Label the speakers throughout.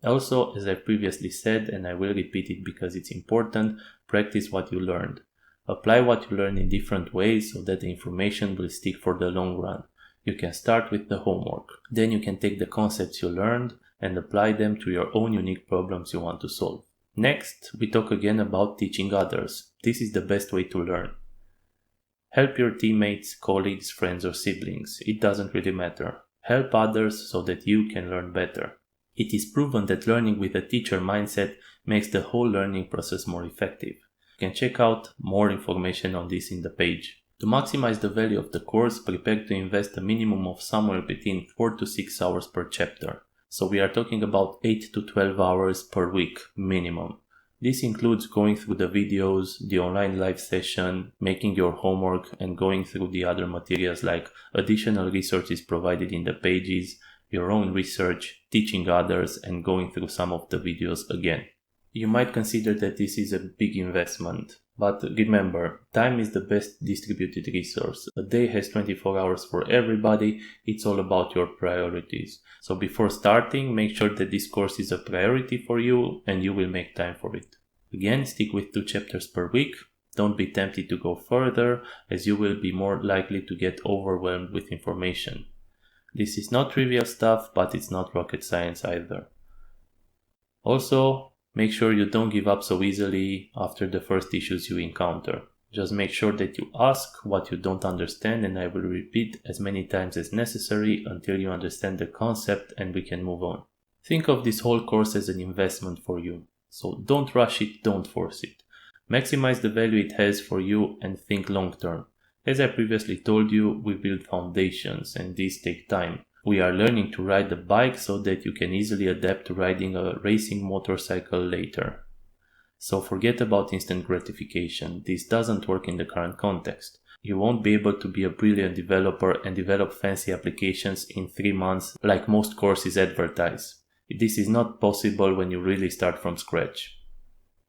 Speaker 1: Also, as I previously said, and I will repeat it because it's important, practice what you learned. Apply what you learn in different ways so that the information will stick for the long run. You can start with the homework. Then you can take the concepts you learned and apply them to your own unique problems you want to solve. Next, we talk again about teaching others. This is the best way to learn. Help your teammates, colleagues, friends or siblings. It doesn't really matter. Help others so that you can learn better. It is proven that learning with a teacher mindset makes the whole learning process more effective. You can check out more information on this in the page. To maximize the value of the course, prepare to invest a minimum of somewhere between 4 to 6 hours per chapter. So we are talking about 8 to 12 hours per week minimum. This includes going through the videos, the online live session, making your homework and going through the other materials like additional resources provided in the pages, your own research, teaching others and going through some of the videos again. You might consider that this is a big investment, but remember, time is the best distributed resource. A day has 24 hours for everybody, it's all about your priorities. So before starting, make sure that this course is a priority for you and you will make time for it. Again, stick with 2 chapters per week. Don't be tempted to go further, as you will be more likely to get overwhelmed with information. This is not trivial stuff, but it's not rocket science either. Also, make sure you don't give up so easily after the first issues you encounter. Just make sure that you ask what you don't understand, and I will repeat as many times as necessary until you understand the concept and we can move on. Think of this whole course as an investment for you. So don't rush it, don't force it. Maximize the value it has for you and think long term. As I previously told you, we build foundations and these take time. We are learning to ride the bike so that you can easily adapt to riding a racing motorcycle later. So forget about instant gratification. This doesn't work in the current context. You won't be able to be a brilliant developer and develop fancy applications in 3 months like most courses advertise. This is not possible when you really start from scratch.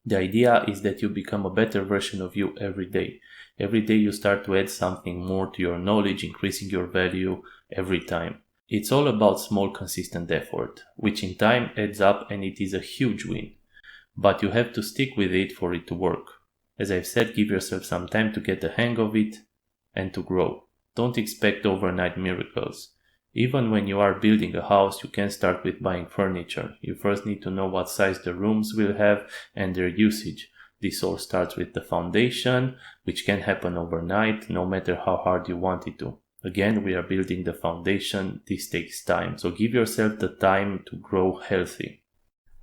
Speaker 1: The idea is that you become a better version of you every day. Every day you start to add something more to your knowledge, increasing your value every time. It's all about small consistent effort, which in time adds up and it is a huge win. But you have to stick with it for it to work. As I've said, give yourself some time to get the hang of it and to grow. Don't expect overnight miracles. Even when you are building a house, you can start with buying furniture. You first need to know what size the rooms will have and their usage. This all starts with the foundation, which can happen overnight, no matter how hard you want it to. Again, we are building the foundation. This takes time, so give yourself the time to grow healthy.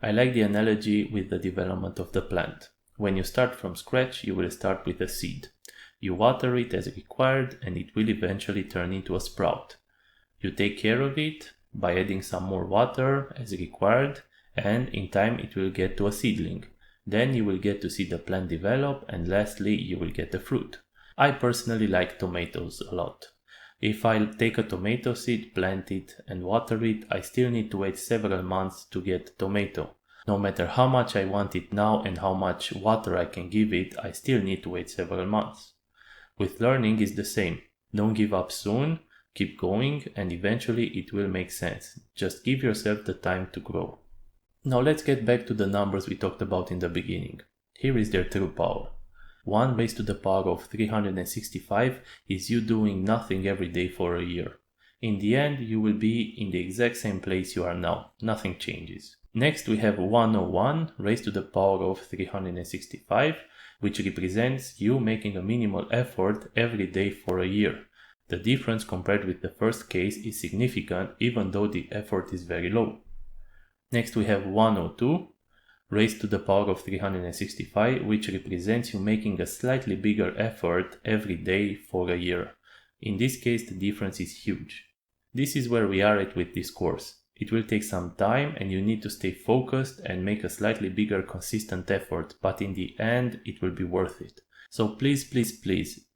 Speaker 1: I like the analogy with the development of the plant. When you start from scratch, you will start with a seed. You water it as required and it will eventually turn into a sprout. You take care of it by adding some more water as required, and in time it will get to a seedling. Then you will get to see the plant develop, and lastly you will get the fruit. I personally like tomatoes a lot. If I take a tomato seed, plant it and water it, I still need to wait several months to get tomato. No matter how much I want it now and how much water I can give it, I still need to wait several months. With learning is the same. Don't give up soon. Keep going and eventually it will make sense. Just give yourself the time to grow. Now let's get back to the numbers we talked about in the beginning. Here is their true power. 1 raised to the power of 365 is you doing nothing every day for a year. In the end, you will be in the exact same place you are now. Nothing changes. Next we have 101 raised to the power of 365, which represents you making a minimal effort every day for a year. The difference compared with the first case is significant even though the effort is very low. Next we have 102 raised to the power of 365, which represents you making a slightly bigger effort every day for a year. In this case the difference is huge. This is where we are at with this course. It will take some time and you need to stay focused and make a slightly bigger consistent effort, but in the end it will be worth it. So please,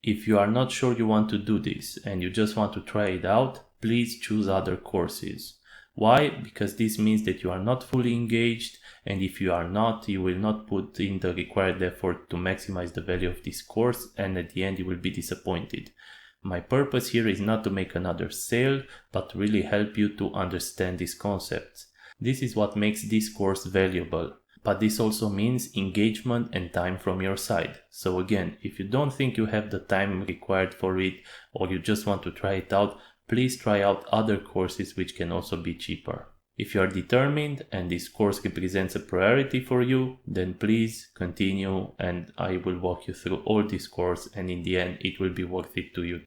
Speaker 1: if you are not sure you want to do this and you just want to try it out, please choose other courses. Why? Because this means that you are not fully engaged, and if you are not, you will not put in the required effort to maximize the value of this course, and at the end you will be disappointed. My purpose here is not to make another sale, but really help you to understand these concepts. This is what makes this course valuable. But this also means engagement and time from your side. So again, if you don't think you have the time required for it, or you just want to try it out, please try out other courses which can also be cheaper. If you are determined and this course represents a priority for you, then please continue and I will walk you through all this course, and in the end it will be worth it to you.